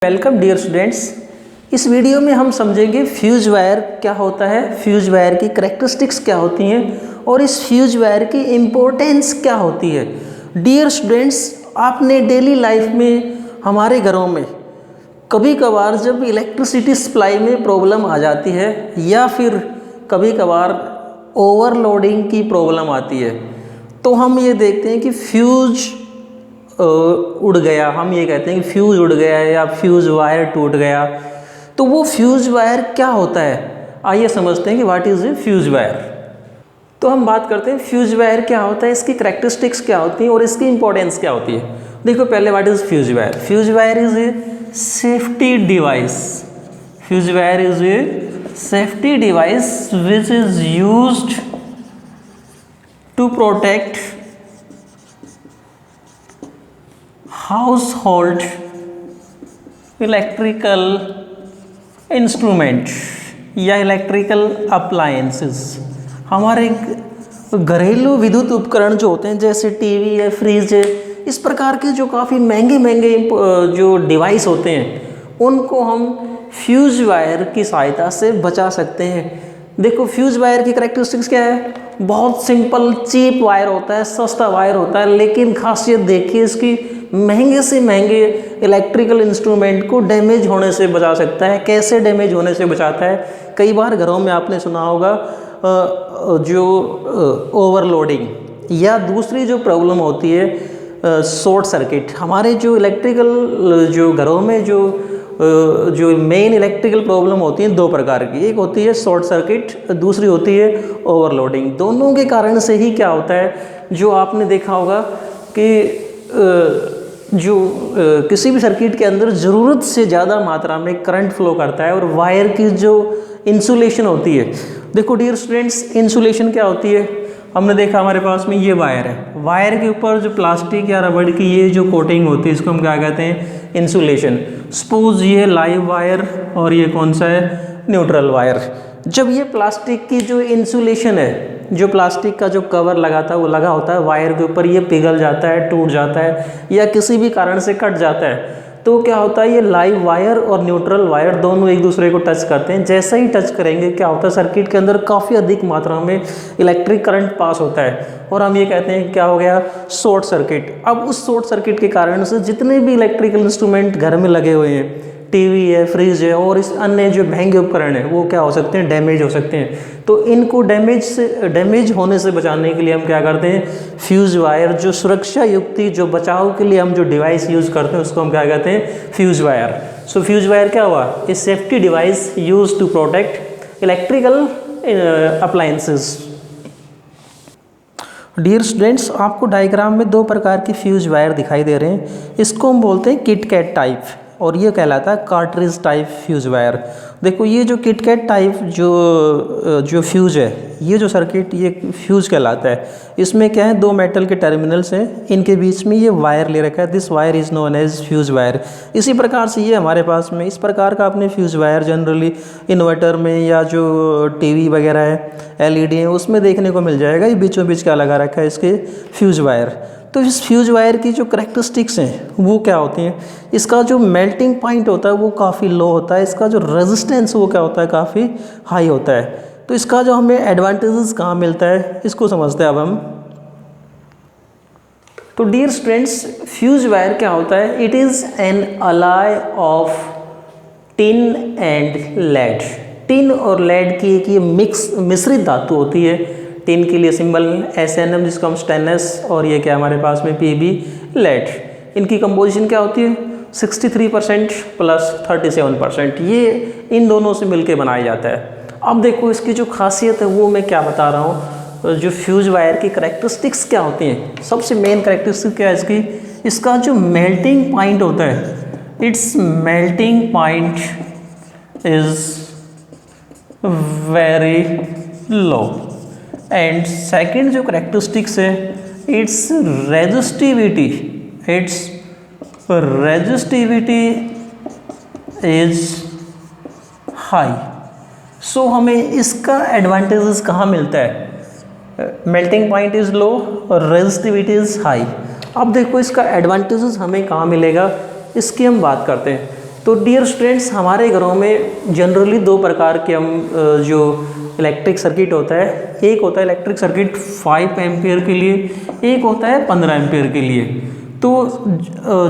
Welcome dear students. इस video में हम समझेंगे फ्यूज वायर क्या होता है, फ्यूज वायर की करैक्टरिस्टिक्स क्या होती हैं और इस फ्यूज वायर की इम्पोर्टेंस क्या होती है। डियर स्टूडेंट्स, आपने डेली लाइफ में हमारे घरों में कभी कभार जब इलेक्ट्रिसिटी सप्लाई में प्रॉब्लम आ जाती है या फिर कभी कभार ओवरलोडिंग की प्रॉब्लम आती है तो हम ये देखते हैं कि फ्यूज उड़ गया, हम ये कहते हैं कि फ्यूज़ उड़ गया है या फ्यूज़ वायर टूट गया। तो वो फ्यूज़ वायर क्या होता है, आइए समझते हैं कि what is a fuse wire. तो हम बात करते हैं फ्यूज़ वायर क्या होता है, इसकी करैक्टरिस्टिक्स क्या होती हैं और इसकी इंपॉर्टेंस क्या होती है। देखो पहले what is fuse wire. Fuse wire is a safety device. Fuse wire is a safety device which is used to protect household electrical instrument या इलेक्ट्रिकल अप्लायंसेस। हमारे घरेलू विद्युत उपकरण जो होते हैं जैसे टीवी है, फ्रिज है, इस प्रकार के जो काफ़ी महंगे महंगे जो डिवाइस होते हैं उनको हम फ्यूज वायर की सहायता से बचा सकते हैं। देखो फ्यूज वायर की करैक्टरिस्टिक्स क्या है, बहुत सिंपल चीप वायर होता है, सस्ता वायर होता है, लेकिन खासियत देखिए इसकी महंगे से महंगे इलेक्ट्रिकल इंस्ट्रूमेंट को डैमेज होने से बचा सकता है। कैसे डैमेज होने से बचाता है, कई बार घरों में आपने सुना होगा जो ओवरलोडिंग या दूसरी जो प्रॉब्लम होती है शॉर्ट सर्किट। हमारे जो इलेक्ट्रिकल जो घरों में जो मेन इलेक्ट्रिकल प्रॉब्लम होती है दो प्रकार की, एक होती है शॉर्ट सर्किट, दूसरी होती है ओवरलोडिंग। दोनों के कारण से ही क्या होता है, जो आपने देखा होगा कि किसी भी सर्किट के अंदर ज़रूरत से ज़्यादा मात्रा में करंट फ्लो करता है और वायर की जो इंसुलेशन होती है। देखो डियर स्टूडेंट्स, इंसुलेशन क्या होती है, हमने देखा हमारे पास में ये वायर है, वायर के ऊपर जो प्लास्टिक या रबड़ की ये जो कोटिंग होती है इसको हम क्या कहते हैं, इंसुलेशन। सपोज ये लाइव वायर और ये कौन सा है, न्यूट्रल वायर। जब ये प्लास्टिक की जो इंसुलेशन है, जो प्लास्टिक का जो कवर लगाता है वो लगा होता है वायर के ऊपर, ये पिघल जाता है, टूट जाता है या किसी भी कारण से कट जाता है तो क्या होता है, ये लाइव वायर और न्यूट्रल वायर दोनों एक दूसरे को टच करते हैं। जैसे ही टच करेंगे क्या होता है, सर्किट के अंदर काफ़ी अधिक मात्रा में इलेक्ट्रिक करंट पास होता है और हम ये कहते हैं क्या हो गया, शॉर्ट सर्किट। अब उस शॉर्ट सर्किट के कारण से जितने भी इलेक्ट्रिकल इंस्ट्रूमेंट घर में लगे हुए हैं, टीवी है, फ्रिज है और इस अन्य जो महंगे उपकरण हैं वो क्या हो सकते हैं, डैमेज हो सकते हैं। तो इनको डैमेज होने से बचाने के लिए हम क्या करते हैं, फ्यूज वायर, जो सुरक्षा युक्ति, जो बचाव के लिए हम जो डिवाइस यूज़ करते हैं उसको हम क्या कहते हैं, fuse wire. So fuse wire क्या हुआ, a safety device use to protect electrical appliances. Dear students, आपको डायग्राम में दो प्रकार की फ्यूज वायर दिखाई दे रहे हैं। इसको हम बोलते हैं किट कैट टाइप और ये कहलाता है कार्ट्रिज टाइप फ्यूज वायर। देखो ये जो किट कैट टाइप जो फ्यूज है, ये जो सर्किट ये फ्यूज कहलाता है। इसमें क्या है, दो मेटल के टर्मिनल्स हैं, इनके बीच में ये वायर ले रखा है, this wire is known as fuse wire. इसी प्रकार से ये हमारे पास में इस प्रकार का अपने फ्यूज वायर जनरली इन्वर्टर में या जो टीवी वगैरह है, एलईडी है, उसमें देखने को मिल जाएगा। ये बीचों बीच क्या लगा रखा है इसके, फ्यूज वायर। तो इस फ्यूज वायर की जो करैक्टरिस्टिक्स हैं वो क्या होती हैं, इसका जो मेल्टिंग पॉइंट होता है वो काफ़ी लो होता है, इसका जो रेजिस्टेंस वो क्या होता है, काफ़ी हाई होता है। तो इसका जो हमें एडवांटेजेस कहाँ मिलता है इसको समझते हैं अब हम। तो डियर स्टूडेंट्स, फ्यूज वायर क्या होता है, it is an alloy of tin and lead. Tin और लेड की एक ये मिश्रित धातु होती है। टिन के लिए सिंबल SNM जिसको हम स्टेनलेस, और ये क्या हमारे पास में PB लेड। इनकी कंपोजिशन क्या होती है, 63% प्लस 37%, ये इन दोनों से मिलके बनाया जाता है। अब देखो इसकी जो खासियत है वो मैं क्या बता रहा हूँ, जो फ्यूज वायर की करैक्टरिस्टिक्स क्या होती हैं। सबसे मेन करैक्टरिस्टिक क्या है इसकी, इसका जो मेल्टिंग पॉइंट होता है, it's melting point is very low. And second जो करैक्टरिस्टिक्स है, इट्स रेजिस्टिविटी इज हाई। सो हमें इसका एडवांटेजेस कहाँ मिलता है, मेल्टिंग पॉइंट इज़ लो और रेजिस्टिविटी इज़ हाई। अब देखो इसका एडवांटेजेस हमें कहाँ मिलेगा, इसकी हम बात करते हैं। तो डियर स्टूडेंट्स, हमारे घरों में जनरली दो प्रकार के हम जो इलेक्ट्रिक सर्किट होता है, एक होता है इलेक्ट्रिक सर्किट 5 एम्पियर के लिए, एक होता है 15 एम्पियर के लिए। तो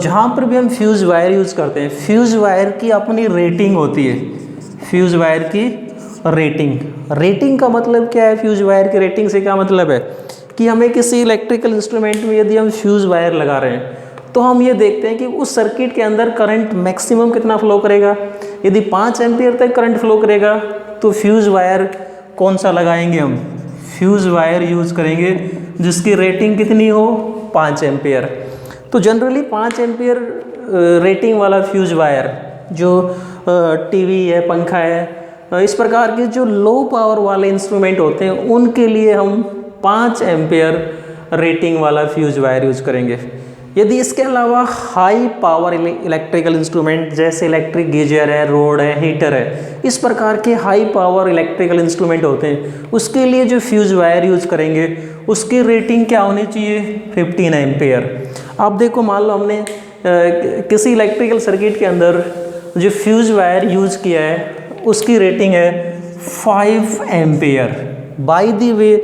जहाँ पर भी हम फ्यूज़ वायर यूज़ करते हैं, फ्यूज़ वायर की अपनी रेटिंग होती है। फ्यूज़ वायर की रेटिंग का मतलब क्या है? फ्यूज़ वायर की रेटिंग से क्या मतलब है कि हमें किसी इलेक्ट्रिकल इंस्ट्रूमेंट में यदि हम फ्यूज़ वायर लगा रहे हैं तो हम ये देखते हैं कि उस सर्किट के अंदर करंट मैक्सिमम कितना फ्लो करेगा। यदि 5 एम्पियर तक करंट फ्लो करेगा तो फ्यूज़ वायर कौन सा लगाएंगे? हम फ्यूज़ वायर यूज़ करेंगे जिसकी रेटिंग कितनी हो, 5 एम्पियर। तो जनरली 5 एम्पियर रेटिंग वाला फ्यूज़ वायर जो टीवी है, पंखा है, इस प्रकार के जो लो पावर वाले इंस्ट्रूमेंट होते हैं उनके लिए हम 5 एम्पियर रेटिंग वाला फ्यूज़ वायर यूज़ करेंगे। यदि इसके अलावा हाई पावर इलेक्ट्रिकल इंस्ट्रूमेंट जैसे इलेक्ट्रिक गीजर है, रोड है, हीटर है, इस प्रकार के हाई पावर इलेक्ट्रिकल इंस्ट्रूमेंट होते हैं, उसके लिए जो फ्यूज़ वायर यूज़ करेंगे उसकी रेटिंग क्या होनी चाहिए? 15 एम्पियर। अब देखो, मान लो हमने किसी इलेक्ट्रिकल सर्किट के अंदर जो फ्यूज़ वायर यूज़ किया है उसकी रेटिंग है 5 ampere. By the way,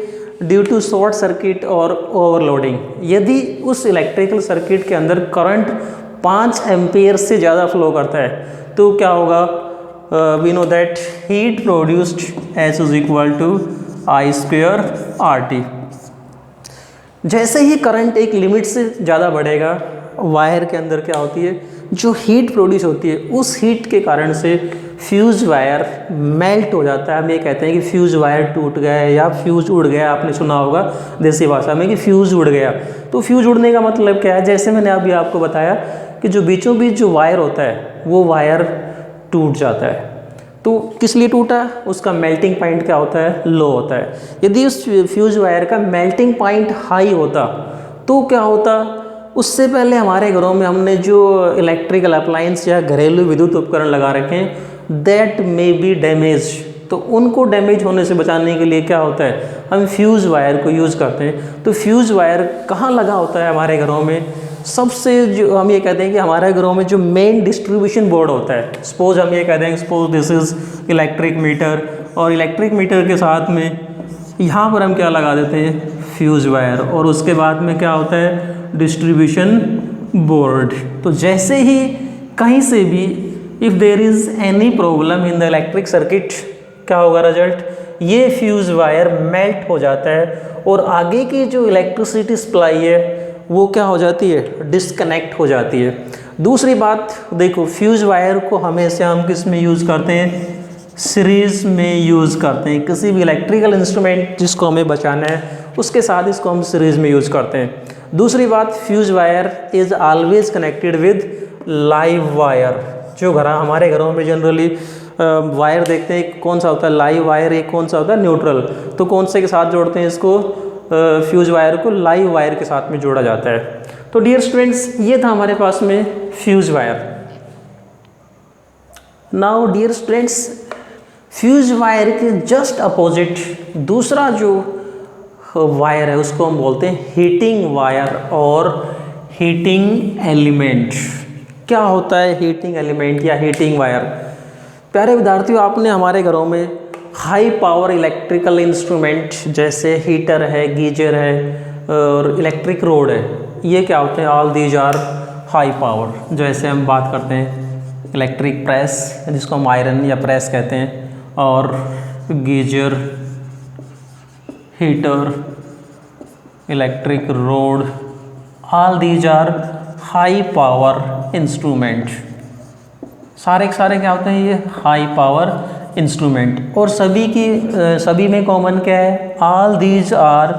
due to short circuit और ओवरलोडिंग, यदि उस इलेक्ट्रिकल सर्किट के अंदर करंट 5 एम्पियर से ज़्यादा फ्लो करता है तो क्या होगा? We know that heat produced S is equal to I square R T. जैसे ही करंट एक लिमिट से ज़्यादा बढ़ेगा, वायर के अंदर क्या होती है, जो हीट प्रोड्यूस होती है, उस हीट के कारण से फ्यूज़ वायर मेल्ट हो जाता है। हम ये कहते हैं कि फ्यूज़ वायर टूट गया है या फ्यूज़ उड़ गया। आपने सुना होगा देसी भाषा में कि फ्यूज़ उड़ गया। तो फ्यूज़ उड़ने का मतलब क्या है? जैसे मैंने अभी आपको बताया कि जो बीचों बीच जो वायर होता है वो वायर टूट जाता है। तो किस लिए टूटा? उसका मेल्टिंग पॉइंट क्या होता है? लो होता है। यदि उस फ्यूज़ वायर का मेल्टिंग पॉइंट हाई होता तो क्या होता? उससे पहले हमारे घरों में हमने जो इलेक्ट्रिकल अप्लायंस या घरेलू विद्युत उपकरण लगा रखे हैं, दैट मे बी डैमेज, तो उनको डैमेज होने से बचाने के लिए क्या होता है? हम फ्यूज़ वायर को यूज़ करते हैं। तो फ्यूज़ वायर कहाँ लगा होता है हमारे घरों में? सबसे जो हम ये कहते हैं कि हमारे घरों में जो मेन डिस्ट्रीब्यूशन बोर्ड होता है, सपोज हम ये कहते हैं suppose this is electric meter, और इलेक्ट्रिक मीटर के साथ में यहाँ पर हम क्या लगा देते हैं? फ्यूज़ वायर, और उसके बाद में क्या होता है? Distribution board. तो जैसे ही कहीं से भी if there is any problem in the electric circuit, क्या होगा रिजल्ट? ये फ्यूज़ वायर मेल्ट हो जाता है और आगे की जो इलेक्ट्रिसिटी सप्लाई है वो क्या हो जाती है? डिस्कनेक्ट हो जाती है। दूसरी बात देखो, फ्यूज़ वायर को हमेशा हम किस में यूज़ करते हैं? सीरीज़ में यूज़ करते हैं। किसी भी इलेक्ट्रिकल इंस्ट्रूमेंट जिसको हमें बचाना है उसके साथ इसको हम सीरीज़ में यूज़ करते हैं। दूसरी बात, fuse wire is always connected with live wire. जो हमारे घरों में जनरली वायर देखते हैं, कौन सा होता है? Live wire. एक कौन सा होता है? न्यूट्रल। तो कौन से के साथ जोड़ते हैं इसको? फ्यूज़ वायर को लाइव वायर के साथ में जोड़ा जाता है। तो डियर स्टूडेंट्स, ये था हमारे पास में fuse wire. Now dear students, fuse wire के जस्ट अपोजिट दूसरा जो वायर है उसको हम बोलते हैं हीटिंग वायर और हीटिंग एलिमेंट। क्या होता है हीटिंग एलिमेंट या हीटिंग वायर? प्यारे विद्यार्थियों, आपने हमारे घरों में हाई पावर इलेक्ट्रिकल इंस्ट्रूमेंट जैसे हीटर है, गीजर है और इलेक्ट्रिक रोड है, ये क्या होते हैं? All these are high power. जैसे हम बात करते हैं इलेक्ट्रिक प्रेस, जिसको हम आयरन या प्रेस कहते हैं, और geyser, heater, electric rod, all these are high power instrument. सारे के सारे क्या होते हैं? ये हाई पावर इंस्ट्रूमेंट। और सभी में कॉमन क्या है? All these are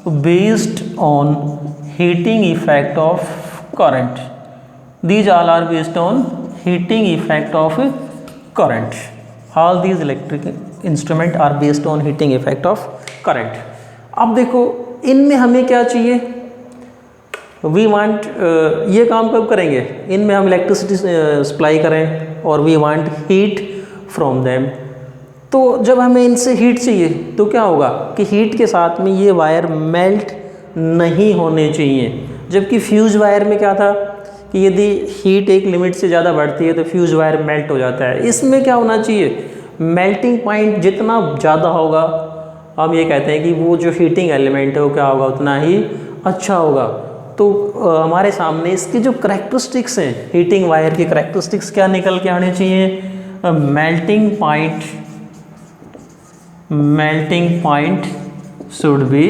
based on heating effect of current. These all are based on heating effect of current. All these electric instrument are based on heating effect of current. अब देखो, इनमें हमें क्या चाहिए? वी वांट, ये काम कब करेंगे? इनमें हम इलेक्ट्रिसिटी सप्लाई करें और we want heat from them. तो जब हमें इनसे हीट चाहिए तो क्या होगा कि हीट के साथ में ये वायर मेल्ट नहीं होने चाहिए। जबकि फ्यूज़ वायर में क्या था कि यदि हीट एक लिमिट से ज़्यादा बढ़ती है तो फ्यूज वायर मेल्ट हो जाता है। इसमें क्या होना चाहिए, मेल्टिंग पॉइंट जितना ज़्यादा होगा हम ये कहते हैं कि वो जो हीटिंग एलिमेंट है वो क्या होगा, उतना ही अच्छा होगा। तो हमारे सामने इसकी जो करैक्टरिस्टिक्स हैं, हीटिंग वायर की करैक्टरिस्टिक्स क्या निकल के आने चाहिए, melting point should be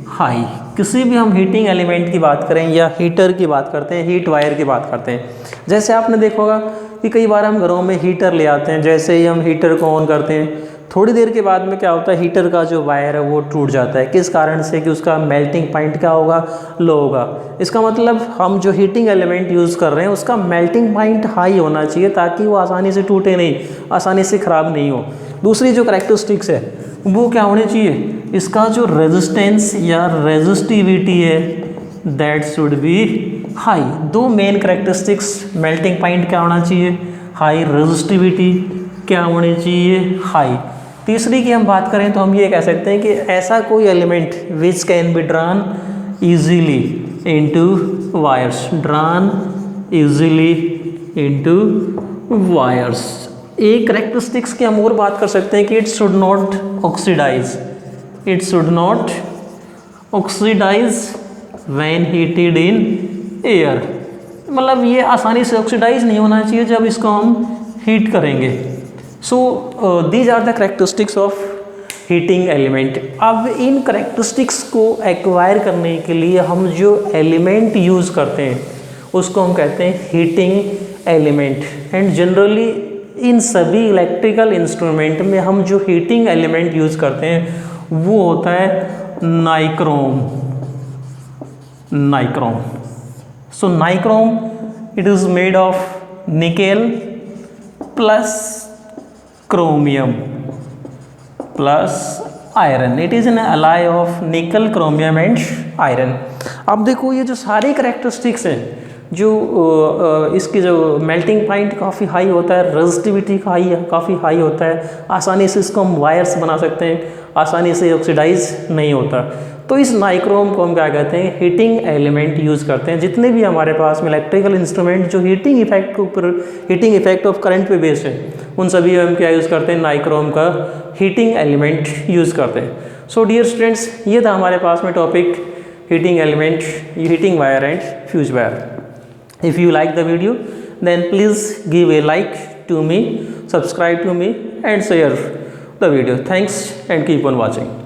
high. किसी भी हम हीटिंग एलिमेंट की बात करें या हीटर की बात करते हैं, हीट वायर की बात करते हैं, जैसे आपने देखा होगा कि कई बार हम घरों में हीटर ले आते हैं, जैसे ही हम हीटर को ऑन करते हैं थोड़ी देर के बाद में क्या होता है, हीटर का जो वायर है वो टूट जाता है। किस कारण से, कि उसका मेल्टिंग पॉइंट क्या होगा, लो होगा। इसका मतलब हम जो हीटिंग एलिमेंट यूज़ कर रहे हैं उसका मेल्टिंग पॉइंट हाई होना चाहिए ताकि वो आसानी से टूटे नहीं, आसानी से ख़राब नहीं हो। दूसरी जो करैक्टरिस्टिक्स है वो क्या होनी चाहिए, इसका जो रेजिस्टेंस या रेजिस्टिविटी है दैट शुड बी हाई। दो मेन करैक्टरिस्टिक्स, मेल्टिंग पॉइंट क्या होना चाहिए, हाई, रेजिस्टिविटी क्या होनी चाहिए, हाई। तीसरी की हम बात करें तो हम ये कह सकते हैं कि ऐसा कोई element which can be drawn easily into wires, drawn easily into wires. एक करैक्टरिस्टिक्स की हम और बात कर सकते हैं कि it should not oxidise, it should not oxidise when heated in air. मतलब ये आसानी से ऑक्सीडाइज नहीं होना चाहिए जब इसको हम हीट करेंगे। So these are the characteristics of heating element. अब इन करैक्टरिस्टिक्स को एक्वायर करने के लिए हम जो एलिमेंट यूज़ करते हैं उसको हम कहते हैं heating element. And generally in सभी इलेक्ट्रिकल इंस्ट्रूमेंट में हम जो हीटिंग एलिमेंट यूज़ करते हैं वो होता है nichrome. So nichrome it is made of nickel plus chromium plus iron. It is an alloy of nickel, chromium and iron. अब देखो ये जो सारी करैक्टरिस्टिक्स हैं, जो इसकी जो मेल्टिंग पॉइंट काफ़ी हाई होता है, रेजिस्टिविटी काफ़ी हाई होता है, आसानी से इसको हम वायर्स बना सकते हैं, आसानी से ऑक्सीडाइज नहीं होता। तो इस नाइक्रोम को हम क्या कहते हैं, हीटिंग एलिमेंट यूज़ करते हैं। जितने भी हमारे पास में इलेक्ट्रिकल इंस्ट्रूमेंट जो हीटिंग इफेक्ट के ऊपर, हीटिंग इफेक्ट ऑफ करंट पे बेस्ड है, उन सभी हम क्या यूज़ करते हैं, नाइक्रोम का हीटिंग एलिमेंट यूज़ करते हैं। सो डियर स्टूडेंट्स, ये था हमारे पास में topic heating element, heating wire and fuse wire. If you like the video, then please give a like to me, subscribe to me and share the video. Thanks and keep on watching.